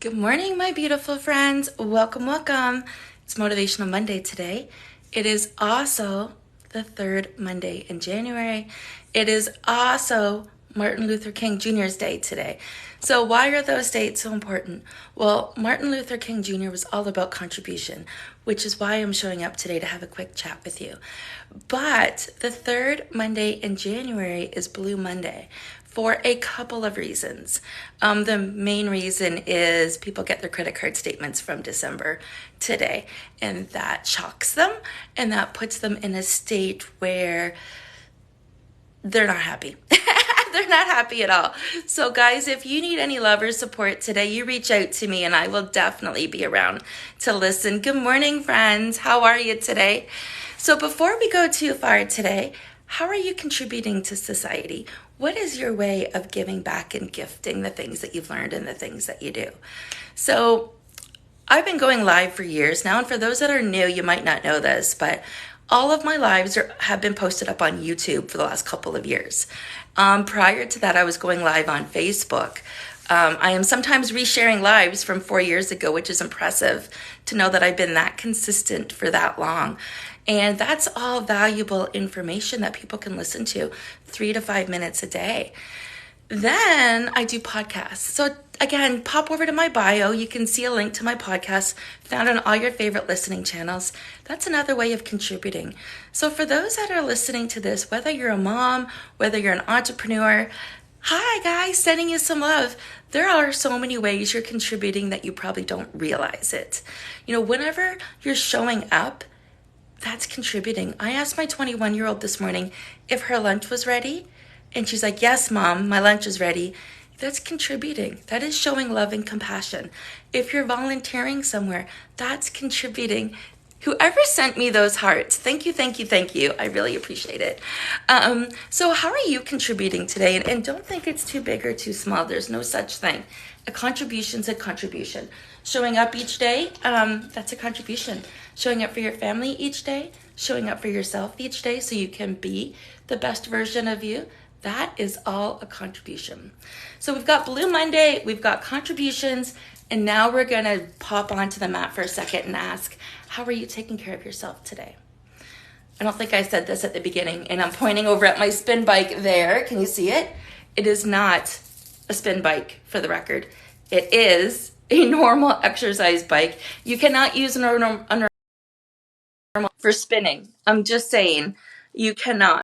Good morning, my beautiful friends. Welcome, welcome. It's Motivational Monday today. It is also the third Monday in January. It is also Martin Luther King Jr.'s day today. So why are those dates so important? Well, Martin Luther King Jr. was all about contribution, which is why I'm showing up today to have a quick chat with you. But the third Monday in January is Blue Monday for a couple of reasons. The main reason is people get their credit card statements from December today, and that shocks them, and that puts them in a state where they're not happy. They're not happy at all. So guys, if you need any love or support today, you reach out to me and I will definitely be around to listen. Good morning, friends. How are you today? So before we go too far today, how are you contributing to society? What is your way of giving back and gifting the things that you've learned and the things that you do? So I've been going live for years now, and for those that are new, you might not know this, but all of my lives have been posted up on YouTube for the last couple of years. Prior to that, I was going live on Facebook. I am sometimes resharing lives from 4 years ago, which is impressive to know that I've been that consistent for that long. And that's all valuable information that people can listen to 3 to 5 minutes a day. Then I do podcasts. So again, pop over to my bio. You can see a link to my podcast found on all your favorite listening channels. That's another way of contributing. So for those that are listening to this, whether you're a mom, whether you're an entrepreneur, hi guys, sending you some love. There are so many ways you're contributing that you probably don't realize it. Whenever you're showing up, that's contributing. I asked my 21-year-old this morning if her lunch was ready, and she's like, yes, Mom, my lunch is ready. That's contributing. That is showing love and compassion. If you're volunteering somewhere, that's contributing. Whoever sent me those hearts, thank you, thank you, thank you. I really appreciate it. So how are you contributing today? And don't think it's too big or too small. There's no such thing. A contribution's a contribution. Showing up each day, that's a contribution. Showing up for your family each day, showing up for yourself each day so you can be the best version of you, that is all a contribution. So we've got Blue Monday, we've got contributions, and now we're gonna pop onto the mat for a second and ask, how are you taking care of yourself today? I don't think I said this at the beginning, and I'm pointing over at my spin bike there. Can you see it? It is not a spin bike, for the record. It is a normal exercise bike. You cannot use a normal for spinning. I'm just saying, you cannot.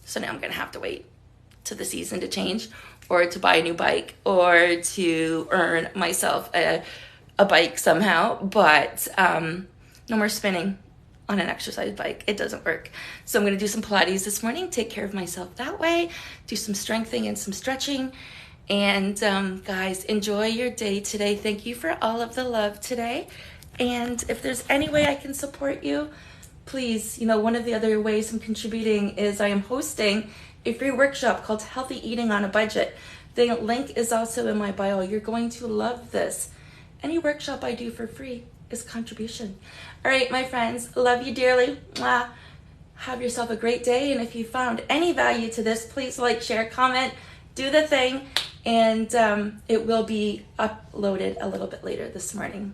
So now I'm gonna have to wait to the season to change, or to buy a new bike, or to earn myself a bike somehow. But no more spinning on an exercise bike. It doesn't work. So I'm gonna do some Pilates this morning, take care of myself that way, do some strengthening and some stretching. And guys, enjoy your day today. Thank you for all of the love today. And if there's any way I can support you, please, one of the other ways I'm contributing is I am hosting a free workshop called Healthy Eating on a Budget. The link is also in my bio. You're going to love this. Any workshop I do for free is contribution. All right, my friends, love you dearly. Mwah. Have yourself a great day. And if you found any value to this, please like, share, comment, do the thing. And it will be uploaded a little bit later this morning.